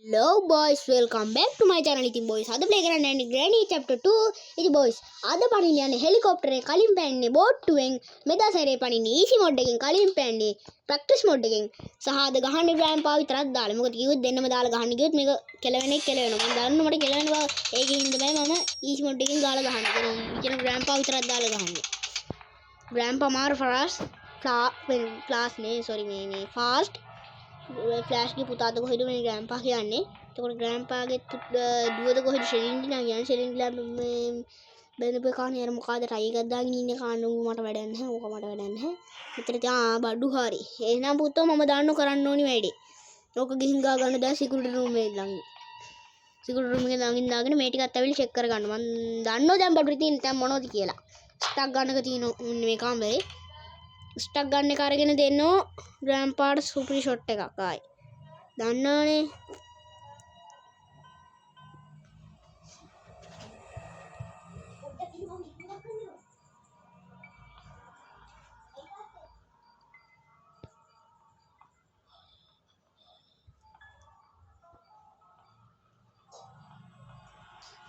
Hello boys, welcome back to my channel. ඉතින් boys අද play කරන්න යන්නේ Granny chapter 2. ඉතින් boys අද පනින්න යන්නේ helicopter එක කලින් පැන්නේ බෝට්ටුවෙන් මෙදා සැරේ පනින්නේ easy mode එකෙන් කලින් පැන්නේ practice mode එකෙන් සහ අද ගහන්නේ grandpa විතරක් දාලා. මොකද කිව්වොත් දෙන්නම දාලා ගහන්න කිව්වොත් මේක කෙලවෙනවා. මම දන්නවා මට කෙලවෙන බව. ඒකෙන් හින්දා මම easy mode එකෙන් දාලා ගහන්නේ. කියන grandpa විතරක් දාලා ගහන්නේ. grandpa මාර fast ෆ්ලෑෂ් ගේ පුතාද කොහෙද මේ ග්‍රෑන්පා කියන්නේ. එතකොට ග්‍රෑන්පාගේ දුවද කොහෙද ෂෙලින්ඩි නා කියන්නේ. ෂෙලින්ඩිලා මේ බඳපු කාණේ අර මොකද ටයි එකක් දාගෙන ඉන්නේ කාණ ඌ මට වැඩක් නැහැ. ඕක මට වැඩක් නැහැ. මෙතන තියා බඩු හරි. එහෙනම් පුතෝ මම දාන්න කරන්න ඕනි වැඩේ. ඕක ගිහින් ගා ගන්න දැන් සිකියුරිටි රූම් එකේ ළඟින්. සිකියුරිටි රූම් එකේ ළඟින් දාගෙන මේ ටිකත් ඇවිල්ලා චෙක් කරගන්න. මම දන්නෝ දැන් බඩු තියෙන තැන් මොනවද කියලා. ස්ටක් ගන්නක තියෙන මේ කාමරේ. ස්ටක් ගන්න එක අරගෙන දෙන්නෝ ග්‍රෑන්පාට සුපිරි ෂොට් එකක් ආයි. දන්නවනේ.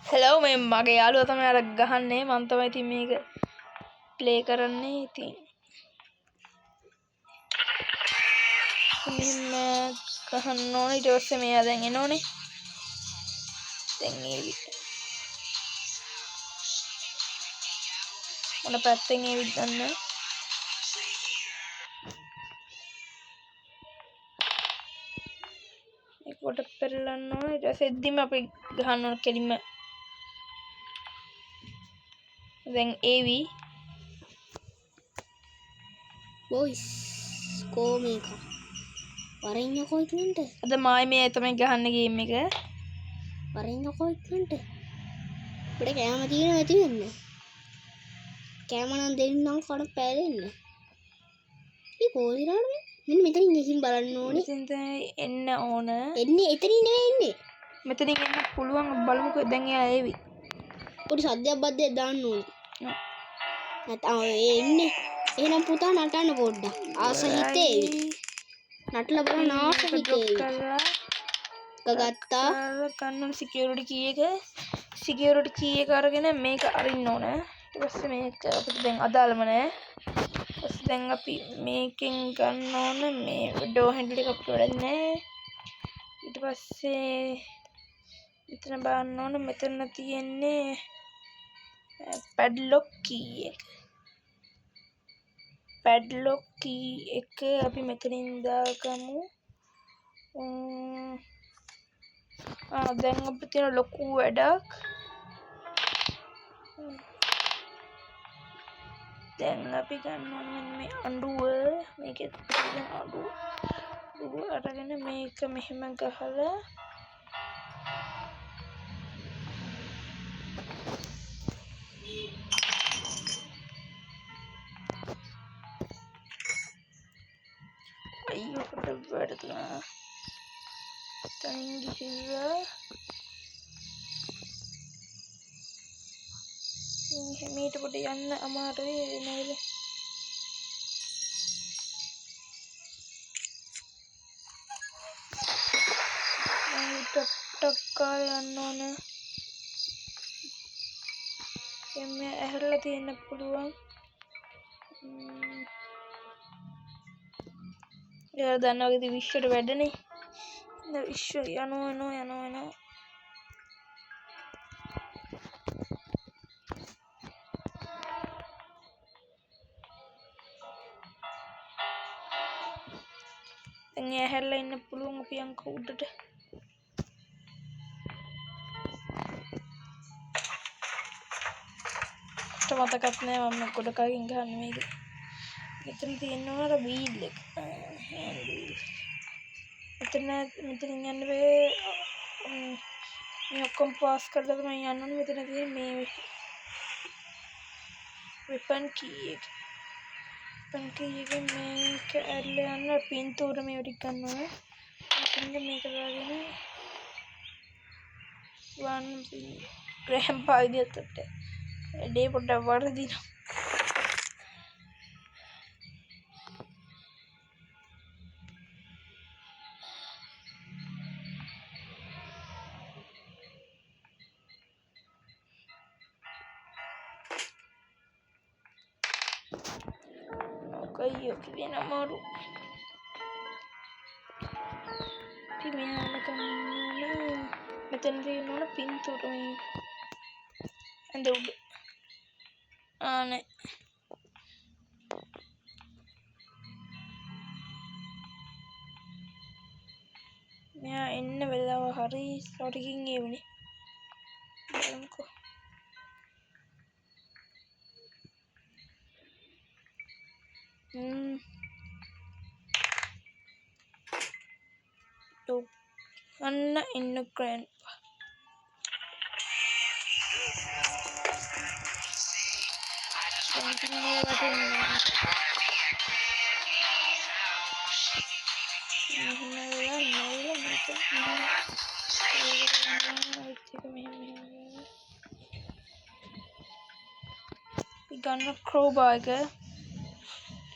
හෙලෝ මේ මගේ යාළුවා තමයි අර ගහන්නේ මම තමයි ඉතින් මේක ප්ලේ කරන්නේ ඉතින් මෙන්න ගහන්න ඕනේ ඊට පස්සේ මෙයා දැන් එනෝනේ දැන් ඒවි මොන පැත්තෙන් ඒවිත් ගන්න ඒක කොට පෙරලන්න ඕනේ ඊට පස්සේ එද්දිම අපි ගහන්න ඕනේ කෙලින්ම දැන් ඒවි boys කොමේක වරින්න කොයිටුන්ට අද මායි මේ තමයි ගහන්න ගේම් එක වරින්න කොයිටුන්ට අපිට කෑම තියෙනවා ඇති වෙන්නේ. කෑම නම් දෙන්නම් කඩ පෑදෙන්න. මේ කොහොමද මෙන්න මෙතනින් ගිහින් බලන්න ඕනේ. මෙතෙන් එන්න ඕන. එන්නේ එතනින් නෙවෙයි එන්නේ. මෙතනින් එන්න පුළුවන් බලමුකෝ දැන් එයා ඒවි. පොඩි සද්දයක් බද්දයක් දාන්න ඕනේ. නැත්නම් එන්නේ. එහෙනම් පුතා නටන්න පොඩ්ඩක්. ආස හිතේවි. නටලා බලන්න ආස හිතේවි. ගත්තා. කන්නු සිකියුරිටි කී එක අරගෙන මේක අරින්න ඕන. ඊට පස්සේ මේක අපිට දැන් අදාළම නෑ. ඊට දැන් අපි මේකෙන් ගන්න ඕන මේ ඩෝ හැන්ඩල් එක අපිට වැඩක් නෑ. ඊට පස්සේ මෙතන බලන්න ඕන මෙතන තියෙන්නේ පැඩ්ලොක් කී එක. පැඩ්ලොක් කී එක අපි මෙතනින් දාගමු. දැන් අපිට තියෙන ලොකු වැඩක් දැන් අපි ගන්න ඕනේ මේ අඬුව මේකේ තියෙන අඬුව අරගෙන මේක මෙහෙම ගහලා අයියෝ කොට වැටුණා තනින් ගිහිල්ලා මේට පොඩ යන්න අමාරුයි නේද ටක් කාලා යන්න ඕන එමෙ ඇහැරලා තියෙන්න පුළුවන් එයා දන්නවා වගේ විශ්වට වැඩනේ විශ්ව යනවා දැන් ඇහැරලා ඉන්න පුළුවන් අපි අංක උඩට මතකත් නෑ මම ගොඩ කලින් ගහන්නේ මේක මෙතන තියෙනවා අර වීල් එක මෙතන යන්න බෑ මේ ඔක්කොම පාස් කරලා තමයි යන්න ඕනේ මෙතන තියෙන මේ වෙපන් කී එක මේක ඇරලා යන්න පින්තූර මේ ටික ගන්න ඕනේ මෙතන මේක දාගෙන වන් ග්‍රෑන්පා විදියට වැඩේ පොඩ්ඩක් වර්ධිනවා අයියෝ කියන අමාරු අපි මෙයාට කන්න මෙතන තියෙනවා පින්තූර මේ ඇඳ උඩ ආනේ මෙයා එන්න වෙලාව හරි ස්ලොටිකින් එවනේ බලමුකෝ අන්න ඉන්න grandpa we gonna crowbar එක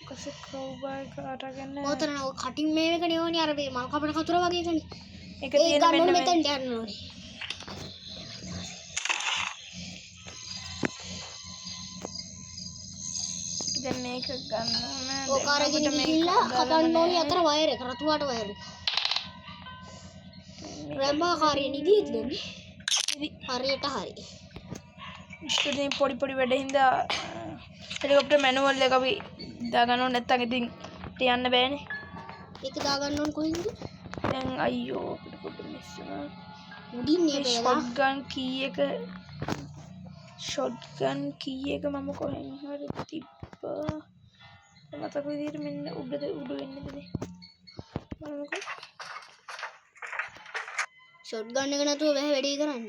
කොහොමද crowbar එක අරගෙන ඔතන ඔය කටින් මේ එක නෙවනේ අර මේ මල් කපන කතුර වගේ එකනේ ඒක තියෙන මෙන්න මෙතනට යන්න ඕනේ දැන් මේක ගන්න ඕන ඔක අරගෙන ගිහිල්ලා කපන්න ඕනේ අතර වයර් එක රතුවාට වයර් එක රැම්බාකාරී නිදිද දෙන්නේ හරියට හරි ඉතින් පොඩි වැඩ හින්දා හෙලිකොප්ටර් මැනුවල් එක අපි දාගන්න ඕනේ නැත්නම් ඉතින් යන්න බෑනේ ඒක දාගන්න ඕන කොහෙන්ද දැන් අයියෝ අපිට පොඩ්ඩක් මිස් වුණා උඩින් නේ ෂොට්ගන් කී එක මම කොහෙන් හරි තිබ්බා මතක විදිහට මෙන්න උඩ වෙන්නේ බලමුකෝ ෂොට්ගන් එක නැතුව බෑ වැඩේ කරන්න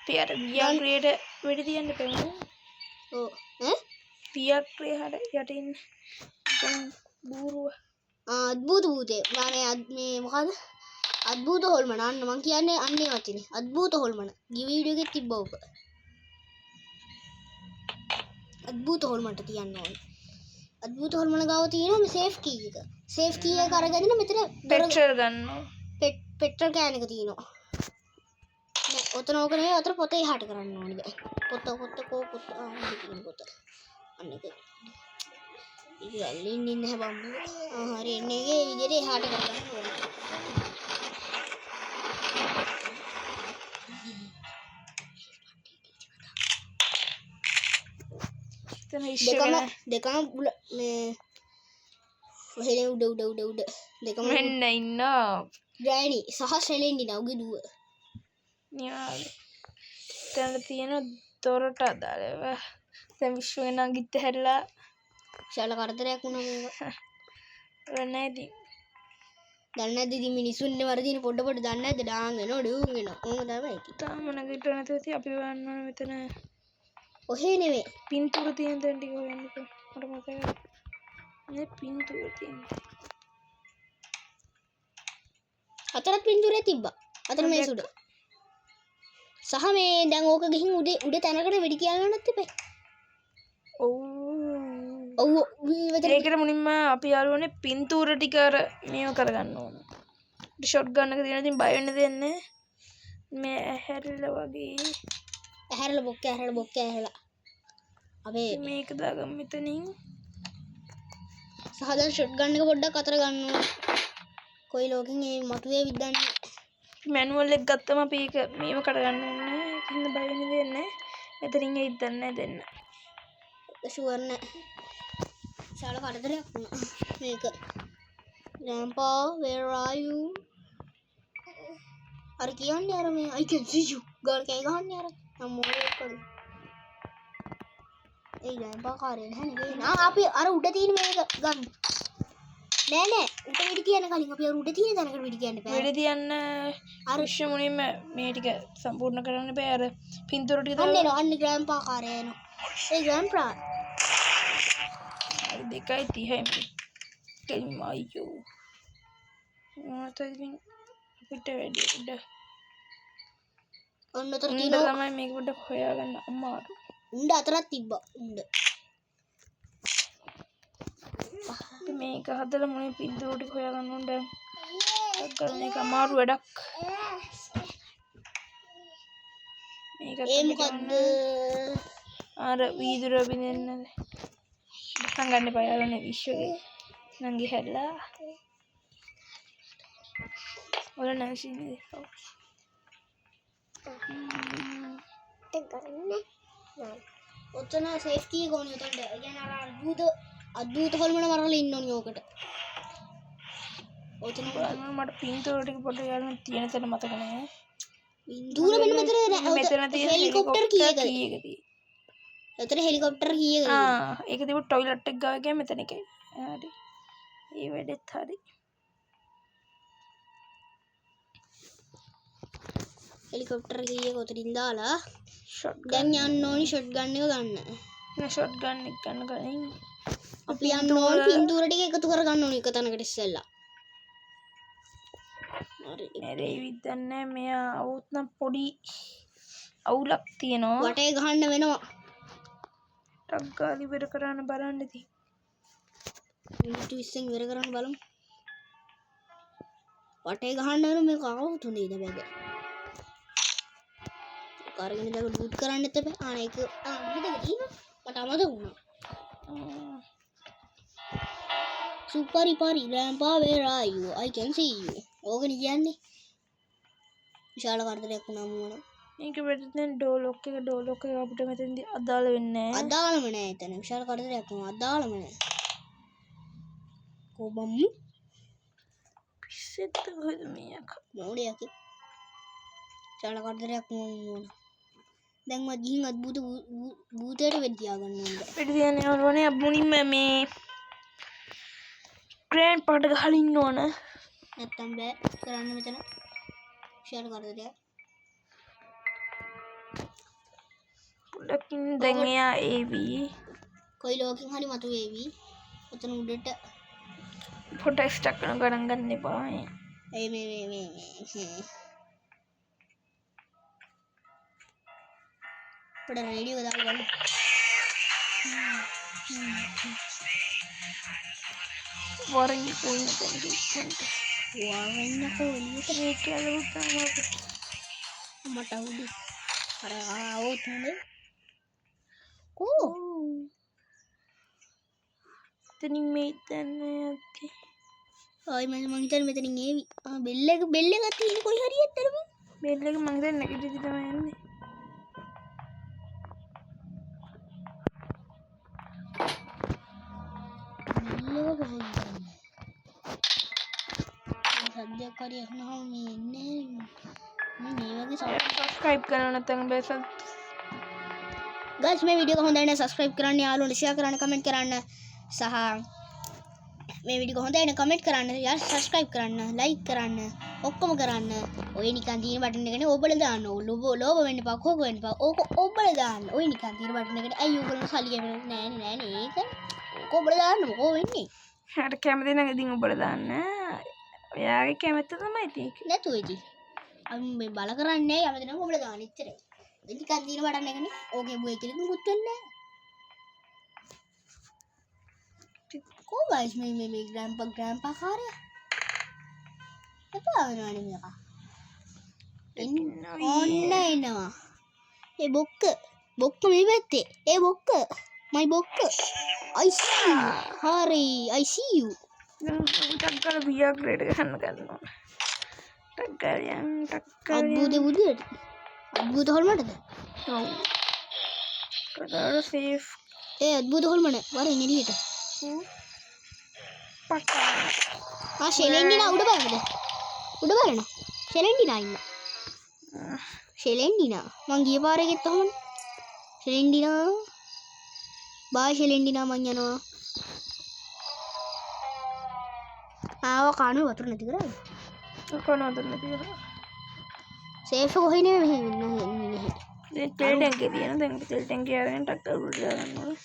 පියර වියාග්‍රේට වෙඩි තියන්න බෑ ඔව් ඈ වියාග්‍රේ හර යටින් බූරුව අද්භූත භූතේ මේ මොකද අද්භූත හොල්මන අන්න මං කියන්නේ අන්නේ වචනේ අද්භූත හොල්මන ගිය වීඩියෝ එකේ තිබ්බා ඔක අද්භූත හොල්මන්ට තියන්න ඕනේ අද්භූත හොල්මන ගාව තියෙනවා මේ සේෆ් කී එක අරගෙන මෙතන පෙට්‍රල් ගන්නවා පෙට්‍රල් කෑන් එක තියෙනවා මේ ඔතන ඕක නෙවෙයි අතර පොත එහාට කරන්න ඕනේ දැන් පොත අන්න ඒක ඉතින් ඉන්න හැබම්බු හරි එන්නේ ඒ විදිහට එහාට කරගන්න ඕනේ දෙකම මේ ඔහෙනේ උඩ දෙකම මෙන්න ඉන්නවා ග්‍රෑනි සහ සෙලෙන්ඩි නවගේ දුව න්යාලේ දැන් තියෙන දොරට අදාළව දැන් විශ්වය නගිට හැරිලා ශාල කරදරයක් වුණා මේක නැති දැන් නැද්ද ඉතින් මිනිස්සුන්ගේ වරදින පොඩ දන්නේ නැද්ද ඩාංගෙන ඩුංගෙන කොහොම තමයි තාම නගිට නැතුව ඉතින් අපි වන්න මෙතන ඔහේ නෙවෙයි පින්තූර තියෙන තැන ටික හොයන්නකෝ මට මතකයි නේ පින්තූර තියෙන අතරත් පින්තූරේ තිබ්බා අතන මේ සුඩ සහ මේ දැන් ඕක ගිහින් උඩ තැනකට වෙඩි කියලා නැත් තිබේ ඔව් ඒකට මුලින්ම අපි යාළුවනේ පින්තූර ටික අර මේව කරගන්න ඕන ෂොට් ගන්න එක තියෙන ඉතින් බය වෙන්න දෙන්නේ මේ ඇහැරිලා වගේ ඇහැරලා බොක්ක ඇහැරලා අපේ මේක දාගමු මෙතනින් සහ දැන් ෂොට් ගන්න එක පොඩ්ඩක් අතර ගන්න ඕන කොයි ලෝකෙන් මේ මතුවේ විද්දන්නේ මැනුවල් එක ගත්තම අපි ඒක මේව කරගන්න ඕනේ ඉතින් බය වෙන්න දෙන්නේ මෙතනින් එයිද දන්නේ දෙන්න ෂුවර් නෑ ශාල කරදරයක් වුණා මේක grandpa where are you අර කියන්නේ අර මේ I can see you ගාන කෑ ගහන්නේ අර අම්මෝලේ කළු ඒ grandpa කාරේ නැහැ නේ අපි අර උඩ තියෙන මේක ගන්න නෑ උඩ වෙඩි තියන්න කලින් අපි අර උඩ තියෙන තැනකට වෙඩි තියන්න බෑ වෙඩි තියන්න අර විශ්ව මුලින්ම මේ ටික සම්පූර්ණ කරන්න බෑ අර පින්තූර ටික අන්න grandpa කාරේ එනවා ඒ grandpa 2:30 කෙලින්ම අයියෝ මොකද ඉතින් අපිට වැඩි උඩ ඔන්න උතර තියෙනවා තමයි මේක පොඩ්ඩක් හොයාගන්න අමාරු උණ්ඩ අතරක් තිබ්බා උණ්ඩ මේක හදලා මොනේ පින්තූර ටික හොයාගන්න ඕන දැන් කරන එක අමාරු වැඩක් මේක ඒ මොකද්ද අර වීදුර බින්දෙන්න පටන් ගන්න එපා යාළුවනේ විශ්වගේ නංගි හැල්ලා ඔල නැසිනේ ඔතන සේෆ් කී කොහොමද උතන්ට يعني අර අද්භූත හොල්මන මරලා ඉන්න ඕනි ඕකට ඔතන මට පින්තූර ටික පොඩ්ඩක් යාළුවනේ තියෙන තැන මතක නැහැ දුර මෙන්න මෙතන තියෙන හෙලිකොප්ටර් කීයකද කීයකද එතන හෙලිකොප්ටර් කීයකද ඒක තිබු ටොයිලට් එක ගාව ගියා මෙතන එකයි හරි ඒ වැඩෙත් හරි හෙලිකොප්ටර් කීයක උතරින් දාලා ෂොට් දැන් යන්න ඕනි ෂොට් ගන් එක ගන්න ෂොට් ගන් එක ගන්න කලින් අපි යන්න ඕනි පින්තූර ටික එකතු කර ගන්න ඕනි එක තැනකට ඉස්සෙල්ලා හරි නේරේ විද්දන්නේ මෙයා આવුත් නම් පොඩි අවුලක් තියෙනවා වටේ ගහන්න වෙනවා ටක් ගාලි ඉවර කරන්න බලන්න ඉතින් මිනිත්තු 20න් ඉවර කරන්න බලමු වටේ ගහන්න වෙන මේක આવුත් හොඳයි නේද කාර්යගෙන දැන් ලූට් කරන්න එතපේ ඒක විදිහට තියෙනවා මට අමතක වුණා සුපරි පරි grandpa where are you I can see you ඕකනේ කියන්නේ විශාල කරදරයක් වුණා මොන මේක වෙද්දෙන් ඩෝලොක් එක අපිට මෙතෙන්දී අදාළ වෙන්නේ නැහැ අදාළම නෑ එතන විශාල කරදරයක් වුණා අදාළම නෑ කොබම් පිස්සෙත් කොහෙද මේක මොඩියක් විශාල කරදරයක් වුණා දැන් මම ගිහින් අද්භූත භූතයට වෙන්න තියාගන්න ඕනේ පිට තියන්නේ යාළුවනේ මුලින්ම මේ ග්‍රෑන්ඩ් පාට ගහලා ඉන්න ඕන නැත්තම් බෑ කරන්න මෙතන විශාල කරදරයක් පොඩ්ඩකින් දැන් එයා ඒවි කොයි ලෝකෙන් හරි මතුවේවි ඔතන උඩට පොඩ්ඩක් ස්ටක් කරන ගණන් ගන්න එපා මේ පොඩ රේඩියෝ එක දාලා බලන්න වරින් පොයින් දෙන්න වරන්නකෝ එළියට මේ කියලා උත්තම මට උඩි අර ආවොත් හොඳේ කෝ තනින් මේ තන්නේ යති ආයි මම හිතන්නේ මෙතනින් ඒවි බෙල් එකක් තියෙන කොයි හරි ඇත්තටම බෙල් එක මං හිතන්නේ නැගිටිදි තමයි යන්නේ සද්දයක් හරි අහනවා මේ ඉන්නේ මේ වගේ සබ්ස්ක්‍රයිබ් කරන්න නැත්නම් බෑ ගයිස් මේ වීඩියෝ එක හොඳයි නම් සබ්ස්ක්‍රයිබ් කරන්න යාළුවෝ ෂෙයා කරන්න කමෙන්ට් කරන්න සහ මේ වීඩියෝ එක හොඳයි නම් කමෙන්ට් කරන්න යාර සබ්ස්ක්‍රයිබ් කරන්න ලයික් කරන්න ඔක්කොම කරන්න ඔය නිකන් තියෙන බටන් එකනේ ඔබල දාන්න ලෝභ වෙන්න එපා කෝක වෙන්න එපා ඕක ඔබල දාන්න ඔය නිකන් තියෙන බටන් එකට ඇයි ඔයගොල්ලෝ සල්ලි ගෙවන්නේ නෑනේ ඒක ඔබල දාන්න මොකෝ වෙන්නේ හරියට කැමති නම් ඉතින් ඔබලා දාන්න ඔයාගේ කැමැත්ත තමයි ඒක නැතුව ඉතින් අපි මේ බල කරන්නේ යමද නම් ඔබලා දාන්න ඉච්චරයි නිකන් තියෙන බටන් එකනේ ඕකේ බුයි කියලා මුකුත් වෙන්නේ නෑ කො ගයිස් මේ ග්‍රෑන්පා කාර්ය එපා වෙනවනේ මේක ඔන්න එනවා ඒ බොක්ක මේ පැත්තේ ඒ බොක්ක මයි බොක්ක I see you හරි I see you ටක් ගාලා වියාග්‍රේට ගන්න ගන්නවා ටක් ගාලා අද්භූත බුදුරට අද්භූත හොල්මනටද ඔව් කතාර සේෆ් ඒ අද්භූත හොල්මන වරින් එළියට පටා ෂෙලෙන්ඩිනා උඩ බලන්න ෂෙලෙන්ඩිනා ඉන්න ෂෙලෙන්ඩිනා මං ගිය පාරේ ගෙත් තහමන ෂෙලෙන්ඩිනා බායි ෂෙලෙන්ඩිනා මං යනවා ආව කණු වතුර නැති කරා සේෆ් කොහෙනේ මෙහෙ තෙල් ටැංකිය තියෙන දැන් තෙල් ටැංකිය අරගෙන ටක් ගාලා උඩට දාගන්න ඕන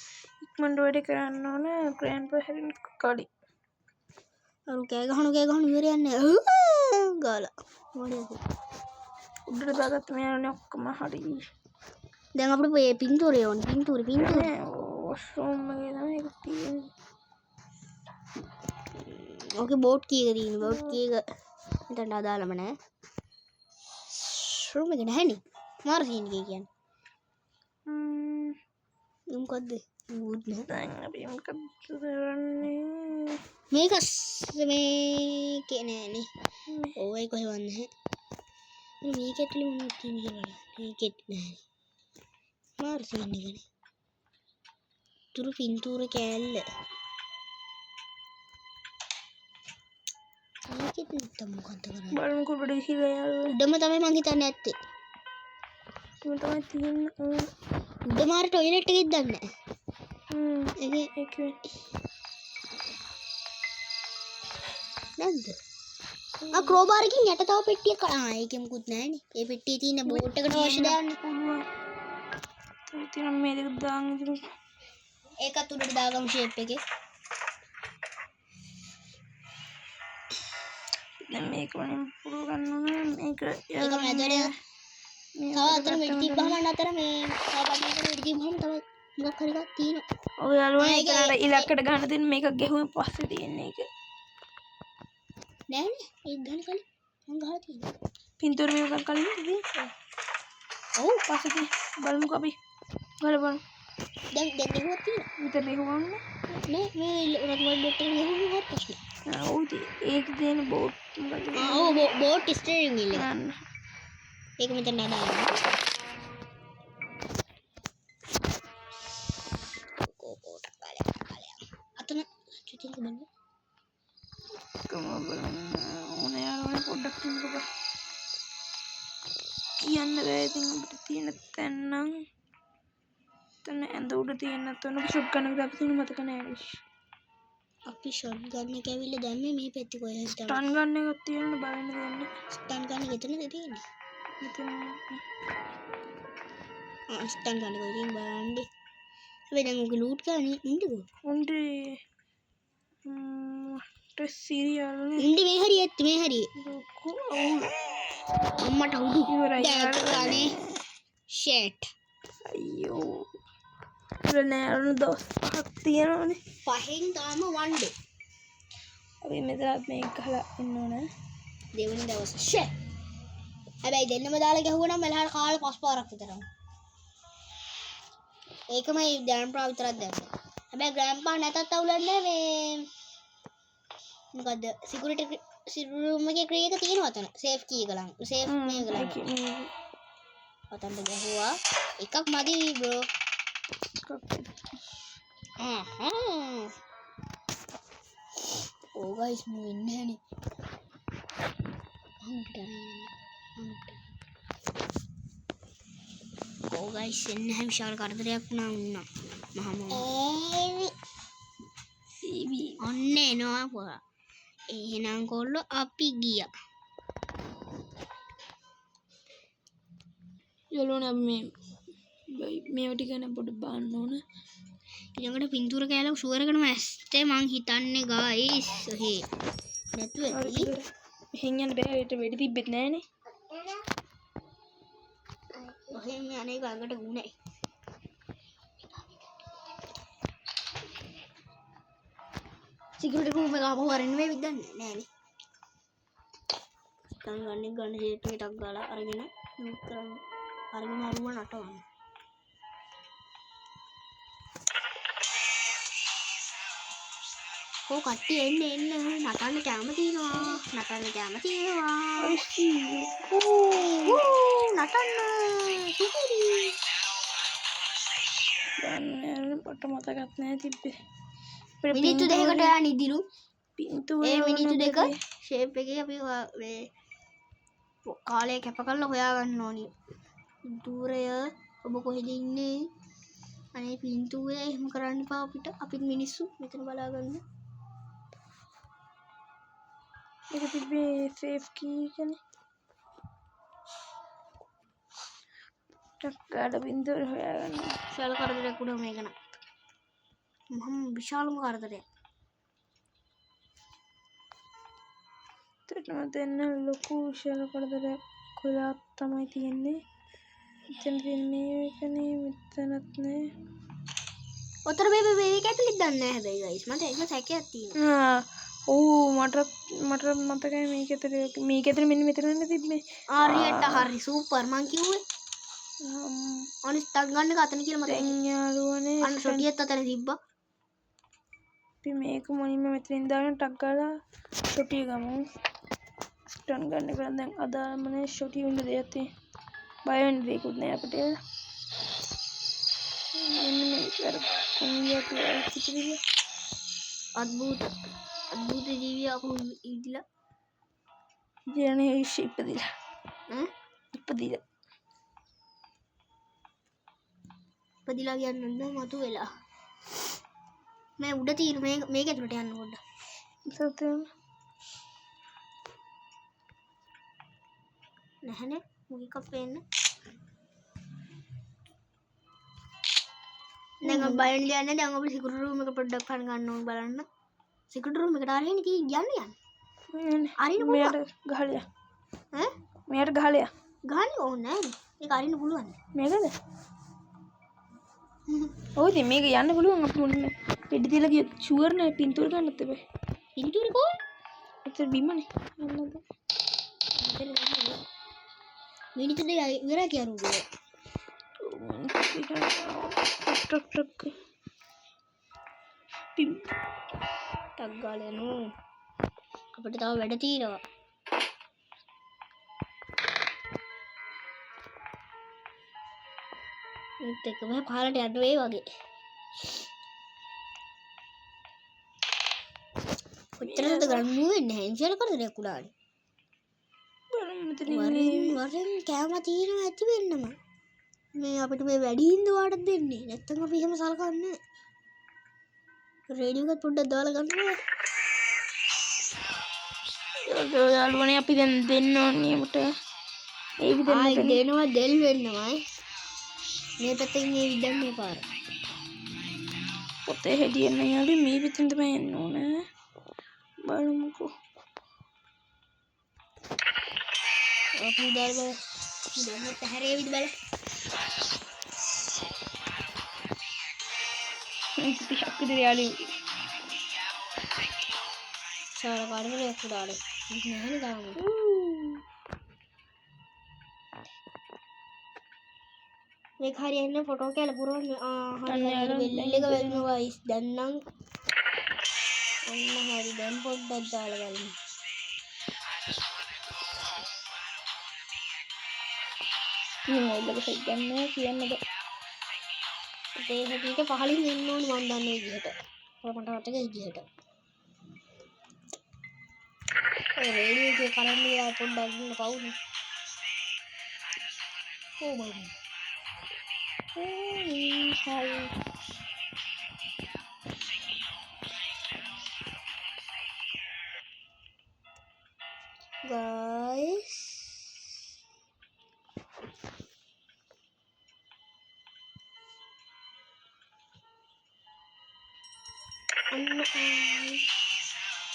ඉක්මනට වැඩ කරන්න ඕන ග්‍රෑන්ඩ්පා හැරෙන්න කලින් අර කෑ ගහන ඉවර යන්නේ ගාලා මොඩියද උඩට දාගත්ත මෙයානේ ඔක්කොම හරි දැන් අපිට මේ පින්තූරේ ඕනේ පින්තූරේ වොෂ්රූම් එකේ තමයි ඒක තියෙන්නේ ඕකේ බෝට් කීයක තියෙන බෝට් කීයක මෙතන අදාළම නැහැ රූම් එක නැහැනේ මාර සීන් එකේ කියන්නේ මොකද්ද ඌත් නෑ. දැන් අපි මොකද කරන්නේ? මේක මේකේ නෑනේ. ඕවයි කොහෙවත් නැහැ. මේක ඇතුලේ මොනවද තියෙන්නේ කියලා බලන්න. මේකෙත් නෑනේ. මාරු සීන් එකනේ. තුරු පින්තූර කෑල්ල. මේකෙත් නැත්තම් මොකද්ද කරන්නේ? බලමුකෝ උඩට ගිහිල්ලා යාළුවා. උඩම තමයි මං හිතන්නේ ඇත්තේ. මම තමයි තියෙන්නේ. උඩ මාර ටොයිලට් එකෙත් දන්නේ නැහැ. ඒකේ නැද්ද? ක්‍රෝබාර් එකකින් යට තව පෙට්ටියක් ඒකේ මුකුත් නැහැනේ. ඒ පෙට්ටියේ තියෙන බෝට් එකට අවශ්‍ය දාන්න පුළුවන්. ඉතින් මේ දෙක දාන්න ඉතින් ඒකත් උඩට දාගමු ෂේප් එකේ. දැන් මේක වලින් පුරු ගන්න ඕනේ. මේක ඒක මැදට තව අතර මෙඩි තිබ්බම අතර මේ තව බඩේකට මෙඩි තිබ්බම තව මොකක් හරි එකක් තියෙනවා. ඔය යාළුවා ඒකට ඉලක්කයට ගන්න දෙන්න මේක ගෙහුවෙන් පස්සේ තියෙන්නේ ඒක. නෑනේ ඒක ගන්න කලින් මං ගහලා තියෙනවා. පින්තූර මේක කලින් තියෙන්නේ. ඔව් පස්සේ බලමුකෝ අපි. ගහලා බලමු. දැන් නෙහුවක් තියෙනවා. විතර ගෙහුවන්නේ. නෑ මේ රොටවල් ඩොට් එක ගෙහුවම හරි ප්‍රශ්න. ඔව් ඒක තියෙන බෝට් මොකද? ඔව් බෝට් ස්ටියරින් වීල් එක. ගන්න. ඒක මෙතන දාන්න. අතන චුතින් බලන්න. කොහොමද ඕනේ යාළුවා පොඩ්ඩක් තියන්නකෝ. කියන්න බෑ ඉතින් අපිට තියෙන තැන් නම් තන ඇඳ උඩ තියෙන තැන ෂොට් ගන්න විදිහ අපිට මතක නෑ. අපි ෂොට් ගන්න එක ඇවිල්ලා දැම්මේ මේ පැත්තේ කොහෙද තමයි. ස්ටන් ගන්න එකක් තියෙන්න බලන්න දෙන්නේ. ස්ටන් ගන්න එක එතනද තියෙන්නේ? මෙතන ස්ටන් ගන්න එක ඉතින් බලන්න. හැබැයි දැන් ඔක ලූට් කරන්නේ ඉන්නකෝ. උන්ගේ සිරියල් ඉන්නේ මේ හරියත් මේ හරිය. ලොකු අවුල්. අම්මට උඩු ඉවරයි. දැක්කනේ ෂට්. අයියෝ. නෑ අරුණ දවස් 5ක් තියෙනවනේ. පහෙන් තාම one day. අපි මෙතනත් මේක ගහලා ඉන්න ඕනේ. දෙවෙනි දවස් ෂට්. හැබැයි දෙන්නම දාලා ගැහුවා නම් මෙලහට කාලේ පස් පාරක් විතරම. ඒකමයි ග්‍රෑන්ඩ්පා විතරක් දැක්කේ. හැබැයි ග්‍රෑන්ඩ්පා නැතත් අවුලක් නැහැ මේ මොකද්ද සිකියුරිටි රූම් එකේ ක්‍රී එක තියෙනවා අතන. සේෆ් කී එක ලඟ. සේෆ් මේ එක ළඟ. අතන්ට ගැහුවා. එකක් මදි බ්‍රෝ. ඕ ගයිස් මම ඉන්නේ නැහනේ. ඕ ගයිස් එන්නේ නැහැ විශාල කරදරයක් වුණා මහම. ඔන්නේ එනවා පොරා. එහෙනම් කොල්ලෝ අපි ගියා. යලෝනේ අපි මේව ටික ගැන පොඩ්ඩක් බලන්න ඕන. ඊළඟට පින්තූර කෑල්ල ෂුවර් එකටම ඇස්තේ මං හිතන්නේ ගායිස්. හේ නැතුව ඇති. මෙහෙන් යන්න බෑ. ඒට වෙඩි තිබ්බෙත් නෑනේ. ඔහෙන් යන්නේ ගඟට ගුණයි. සිකියුරිටි රූම් එක ආපහු වරින් මේ විද්දන්නේ නෑනේ. ගන්න ෂේප් එකක් ගාලා අරගෙන ලූට් කරන්න. අරගෙන අරුව නටවන්න. ඕ කට්ටිය එන්න නටන්න කැම තියෙනවා. නටන්න සුපිරි. ගන්න පොට මතකත් නෑ තිබ්බේ. මිනිත්තු දෙකකට යන ඉදිරු. පින්තූර ඒ මිනිත්තු දෙක ෂේප් එකේ අපි මේ කාලය කැප කරලා හොයාගන්න ඕනි. පින්තූරය ඔබ කොහෙද ඉන්නේ? අනේ පින්තූරය එහෙම කරන්න එපා අපිට. අපිත් මිනිස්සු මෙතන බලා ගන්න. ඒක තිබ්බේ සේෆ් කී එකනේ. ටක්කාඩ පින්තූර හොයාගන්න. විශාල කරදරයක් වුණා මේක නම්. මම විශාලම කරදරයක්. එතනම දෙන්න ලොකු විශාල කරදරයක් කොලා තමයි තියෙන්නේ. එතන මේ එකනේ මෙතනත් නෑ. ඔතන මේක ඇතුළේ දන්නේ නැහැ හැබැයි ගයිස්. මට ඒක සැකයක් තියෙනවා. ඔව් මට මතකයි මේක ඇතුළේ මෙන්න මෙතන තිබ්බේ. ආරියට හරි සූපර් මං කිව්වේ. අනිත් ටක් ගන්න එක අතන කියලා මතකයි. දැන් යාළුවනේ අන්න ෂොටියත් අතන තිබ්බා. අපි මේක මුලින්ම මෙතනින් දාගෙන ටක් ගාලා ෂොටිය ගමු. ටන් ගන්න එක දැන් අදාළමනේ ෂොටිය උන්න දෙයක් තියෙන්නේ. බය වෙන්න දෙයක්වත් නෑ අපිට. මෙන්න මේක අර කුණියක් ඉතිරිය. අద్භූත ජීවියා ඉදිලා. ජීවනේ ඉපදිලා. ඉපදිලා. ඉපදිලා කියන්නේ නැද්ද මතු වෙලා. මේ උඩ තියෙන මේක ඇතුළට යන්න පොඩ්ඩක්. සතුටුම නැහනේ මොකක් පේන්න. දැන් අපි බය වෙන්න දෙයක් නැහැ. දැන් අපි සිකියුරිටි රූම් එක පොඩ්ඩක් පණ ගන්න ඕන බලන්න. සිකියුරිටි රූම් එකට ආරෙන්නේ යන්න. අරින්න මෙයාට ගහලියා. මෙයාට ගහලියා. ගහන්න ඕනේ නැහැ. ඒක අරින්න පුළුවන්. මේකද? ඔව් ඉතින් මේක යන්න පුළුවන් අපි උන්නේ. පෙඩි තියලා ගිය ෂුවර් නෑ පින්තූර ගන්නත් එපා. පින්තූර කොහොමද? එතන බිමනේ. යන්නද? මිනිත්තු දෙක ඉවරයි කියනවා. ට්‍රක් පිම් ටක් ගාලා යනවා. අපිට තව වැඩ තියෙනවා. ඒත් එකම පහලට යන්න වෙයි වගේ. කොච්චරද ගන්න වෙන්නේ නැහැ. ඉන්සියල් කරදරයක් උඩානේ. බලමු මෙතන වරෙන් කැම තියෙනවා ඇති වෙන්නම. මේ අපිට මේ වැඩි හින්දා වාටත් දෙන්නේ. නැත්තම් අපි එහෙම සලකන්නේ නැහැ. රේඩියෝ එකත් පොඩ්ඩක් දාලා ගන්නවා. යාළුවනේ අපි දැන් දෙන්න ඕනේ මට. ඒ විදිහට දෙනවා දෙල් වෙන්නමයි. මේ පැත්තෙන් මේ විදන්නේ පාර. පොතේ හැදියන්න යාළුවනේ මේ පැත්තෙන් තමයි එන්න ඕනේ. බලමුකෝ. අපි දාලා දැන් හැරේ විදි බල. පිටක් විතර යාළුවනේ. සාර කාඩේ කුඩාලේ. නෑනේ දාන්න. මේ හරියන්නේ ෆොටෝ කැල පුරවන්න හරි වෙල් එක වෙල්නවා ඉස් දැන් නම් අන්න හරි දැන් පොඩ්ඩක් දාලා බලමු. මේ මොයිල් එක සෙට් ගන්න කියන්නද? ඒ හැටියට පහලින් එන්න ඕනේ මම දන්නේ විදිහට. මට රටක විදිහට. ඒ රේඩියෝ එකේ කරන්ට් එක පොඩ්ඩක් ගන්න පවුනේ. කොහොමද? හරි. guys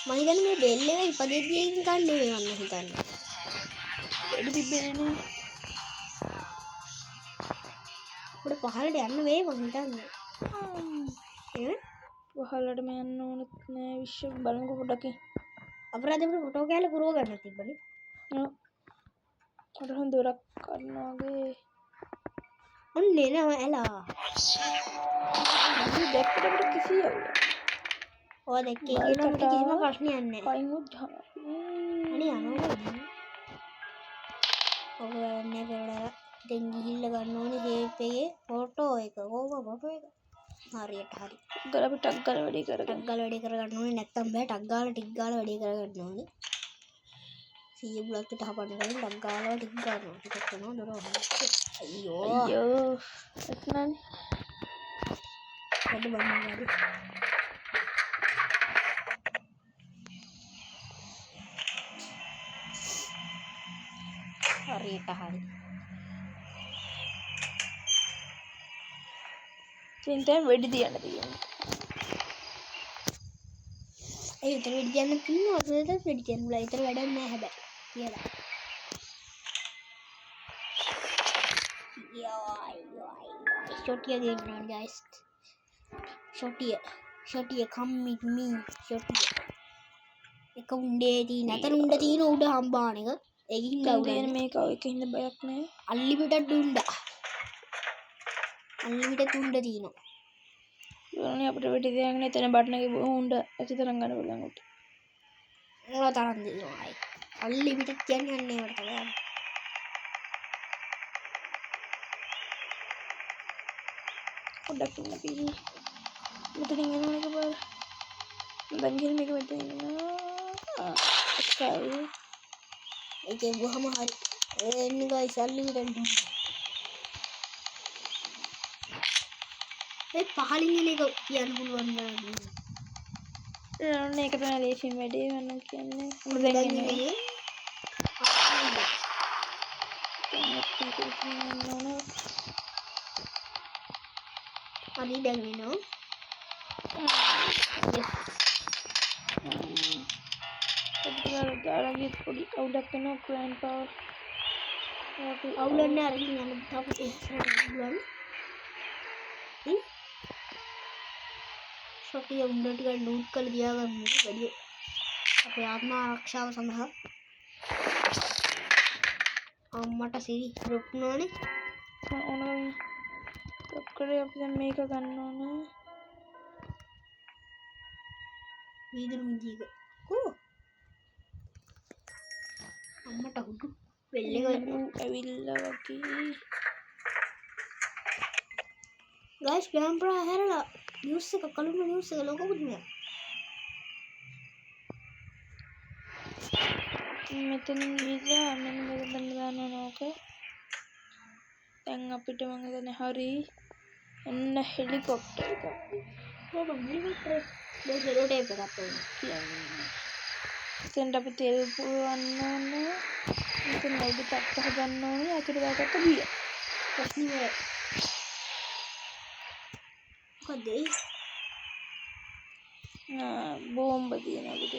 මම හිතන්නේ මේ බෙල් එක ඉපදෙද්දී ගන්න නෙවෙයි මම හිතන්නේ. වැඩි තිබෙන්නේ උඩ පහළට යන්න වෙයි මම හිතන්නේ. පහළටම යන්න ඕනෙත් නෑ විශ්ව බලමුකෝ පොඩ්ඩක්. අපරාධ අපිට ෆොටෝ කැල පුරව ගන්න තිබ්බනේ. ඔව්. අරහන් දොරක් කරනවාගේ. ඔන්න එනවා එලා. අපි දැක්කට අපිට කිසි අවුලක්. ඔය දැක්කේ කියලා අපිට කිසිම ප්‍රශ්නයක් නැහැ. පයින් උත් අනේ යනවා. ඔබ මේ වල දැන් ගිහිල්ලා ගන්න ඕනේ ෂේප් එකේ ෆොටෝ එක. ඕක ෆොටෝ එක. හරියට හරි. ගල අපි ටක් ගාලා වැඩි කරගන්න. ටක් ගාලා වැඩි කරගන්න ඕනේ නැත්තම් බෑ ටක් ගාලා ටික් ගාලා වැඩි කරගන්න ඕනේ. 100 බුලත් පිට හපන්න කලින් ටක් ගාලා ටික් ගන්නවා. ටිකක් කරනවා දොර වහන්න. අයියෝ. එතනනේ. වැඩ බලන්න වැඩි. හරියට හරි. දැන් වෙඩි තියන්න තියෙනවා. ඒ විතර වෙඩි තියන්න තියෙනවා. අපිට වෙඩි තියන්න බුලා විතර වැඩක් නැහැ හැබැයි. කියලා. ෂොටිය ගේනවා guys. ෂොටිය come with me. ෂොටිය. එක උණ්ඩේ තියෙන අතර උණ්ඩ තියෙන උඩ හම්බාන එක. ඒකින් දැන් මේක ඔය කින්ද බයක් නැහැ. අන්ලිමිටඩ් උණ්ඩා. අන්ලිමිටඩ් උණ්ඩ තියෙනවා. ඒවනේ අපිට වෙටි තියාගෙන එතන බටන් එකේ උණ්ඩ ඇති තරම් ගන්න පුළුවන් උට. මොනවා තරම් දෙනවා. අන්ලිමිටඩ් කියන්නේ අන්න ඒවට තමයි. පොඩ්ඩක් ඉන්න පිළි. මෙතනින් එනවා එක පාර. දැන් ගිහින් මේක මෙතන ඉන්නවා. එකයි. ඒකේ වහම හරි. එන්නේ ගයිස් අන්ලිමිටඩ්. ඒ පහලින් එන එක කියන්න පුළුවන් නේද? ඒවනේ ඒක තමයි ලේසියෙන් වැඩේ වෙනවා කියන්නේ. මොකද දැන් එන්නේ. හරි දැන් එනවා. දාලා ගියත් පොඩි අවුලක් වෙනවා ග්‍රෑන්ඩ් පවර්. අවුලන්නේ අරගෙන යන්න තාපු ඉස්සරහට පුළුවන්. ශොටි උණ්ඩ ටික ලූට් කරලා තියාගමු වැඩි අපේ ආත්ම ආරක්ෂාව සඳහා. අම්මට සිරි රුක්නෝනේ. ඕනම ඔක්කොරේ අපි දැන් මේක ගන්න ඕන. වීදුරු මිදියක. කෝ අම්මට හුදු වෙල්ලේ ගන්න ඇවිල්ලා වගේ. ගයිස් කැමරා හැරලා නිවුස් එක කලුම නිවුස් එක ලොකකුත් නෑ. මෙතනින් ගිහලා මෙන්න මේක බඳ දානවා නෝක. දැන් අපිට මම හිතන්නේ හරි එන්න හෙලිකොප්ටර් එකක්. කොහොමද හෙලිකොප්ටර් දැන් සෙලෝ ටේප් එකක් කියන්නේ. එතෙන්ට අපි තෙල් පුරවන්න ඕනේ. මෙතන ලයිට් එකක් හදන්න ඕනේ. අතට දාගත්ත බිය. ප්‍රශ්නේ මොකද ඒ? බෝම්බ තියෙනවා අපිට.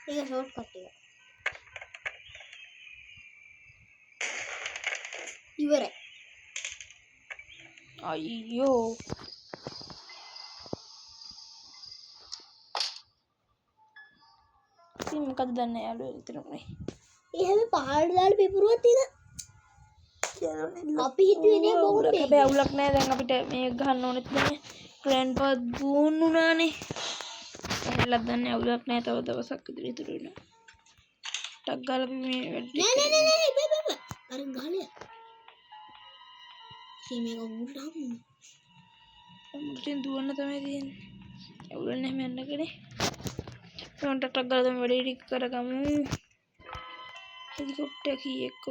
ඒක ෂෝට් කට් එක. ඉවරයි. අයියෝ. ඉතින් මොකද දන්නේ යාළුවෝ විතරනේ. ඒ හැම පහළට දාලා පිපුරුවත් ඒක අපි හිතුවේ නේ බෝම්බේ. හැබැයි අවුලක් නැහැ. දැන් අපිට මේක ගහන්න ඕනෙත් නැහැ. Grand power බූන් උනානේ. එහෙලක් දන්නේ අවුලක් නැහැ. තව දවසක් විතර ඉතුරු වෙනවා. ටක් ගාලා අපි මේ වැඩ නෑ බෑ. අර ගහලිය. සීමේක උඩටම මුලින් දුවන්න තමයි තියෙන්නේ. අවුලක් නැහැ මම යන්නකනේ. මම ටක් ගාලා තමයි වැඩේ ටික කරගමු. හෙලිකොප්ටර් කී එක්ක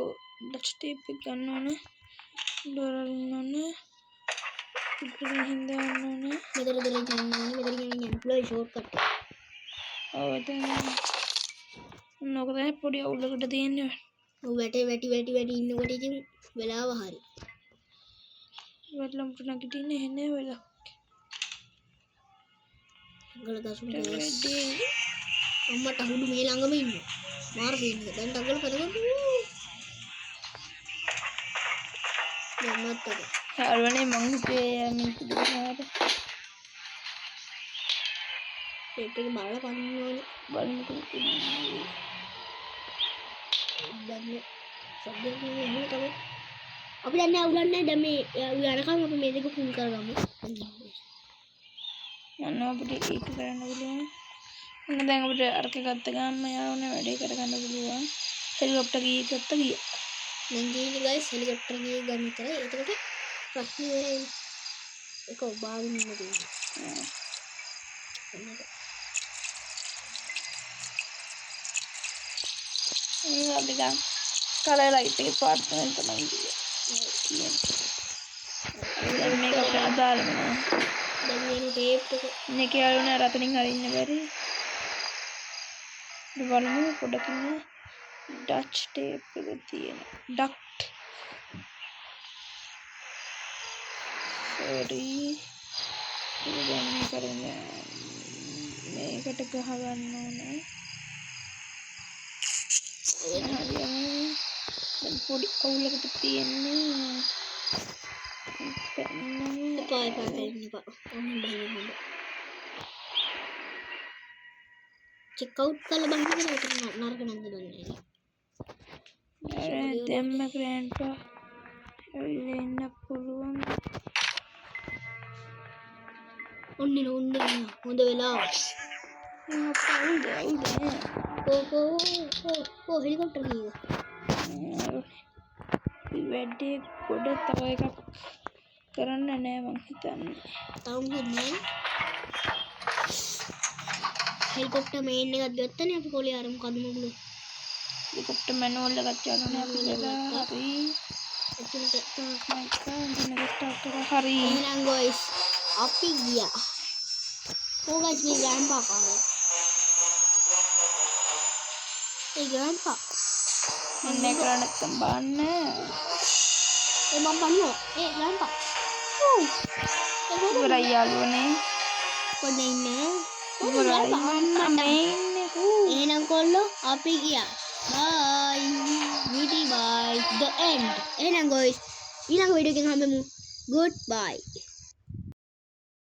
ඩච් ටේප් එක ගන්න ඕනේ. ඩෝර අරින්න ඕනේ. ඉතින් හින්දා යන්න ඕනේ. මෙතන යන්න පුළුවන් ෂෝට් කට් එක. ඔව් එතන නෝක තමයි පොඩි අවුලකට තියෙන්නේ. ඔව් වැටි ඉන්නකොට ඉතින් වෙලාව හරි. වැටලම් පුට නැගිටින්නේ එන්නේ වෙලා. ගල ගසුන් දෙස්. අම්මට හුඩු මේ ළඟම ඉන්නවා. මාර සීන් එක. දැන් ඩගල පදගන්න. යන්නත් එක. යාළුවනේ මං හිතුවේ මිනිත් දෙකකට ටේප් එක බලලා පනින්න ඕනේ. බලමුකෝ. දැන් සබ්ජෙක්ට් එක එහෙම තමයි. අපි දැන් අවුලන්නේ දැන් මේ යනකම් අපි මේ දෙක ෆුල් කරගමු. යන්න අපිට ඒක කරන්න පුළුවන්. මොන දැන් අපිට අරක ගත්ත ගමන් යාළුවනේ වැඩේ කරගන්න පුළුවන්. හෙලිකොප්ටර් ගියේ ගත්ත ගියා. දැන් ගියේ ගයිස් හෙලිකොප්ටර් ගියේ ගන්න විතරයි. එතකොට ප්‍රශ්නේ වෙන්නේ ඒක ඔබාගෙන ඉන්න දෙන්නේ. අපි දැන් කලර් ලයිට් එකේ පාත් වෙන තමයි කියන්නේ. දැන් මේක අපිට අදාළම නෑ. දැන් මේ ටේප් එක මේක යාළුවනේ රතනින් අරින්න බැරි. බලමු පොඩකින් ඩච් ටේප් එක තියෙන. ඩක්ට්. සෝරි. දැන් මේ කරන්නේ මේකට ගහ ගන්න ඕනේ. දැන් පොඩි අවුලකට තියෙන්නේ. එපා ඔන්න බහින්න හොඳ. චෙක් අවුට් කරලා බලන්න කියලා ඒක නරක නැද්ද බලන්න. දැම්ම ග්‍රෑන්ඩ්පා ඇවිල්ලා ඉන්න පුළුවන්. ඔන්න හොඳ වෙලාව. ඕ හෙලිකොප්ටර් කීව. වැඩේ ගොඩ තව එකක් කරන්න නෑ මං හිතන්නේ. තවම නෑ. හෙලිකොප්ටර් මේන් එකක් ගත්තනේ අපි කොලේ අර මොකද මොගුල. හෙලිකොප්ටර් මැනුවල් එකක් ගන්න අපි වෙලා හරි. එතනට හරි. එහෙනම් ගොයිස් අපි ගියා. Oh guys, මේ grandpa කාලේ. ඒ grandpa. මම මේ කරන්නේ නැත්තම් බාන්න. ඒ මම බannෝ. ඒ grandpa. ඉවරයි යාළුවනේ. කොහෙද ඉන්නේ? ඉවරයි මම ඉන්නේ. එහෙනම් කොල්ලෝ අපි ගියා. Bye. Goodbye. The end. එහෙනම් guys ඊළඟ වීඩියෝ එකෙන් හම්බෙමු. Goodbye.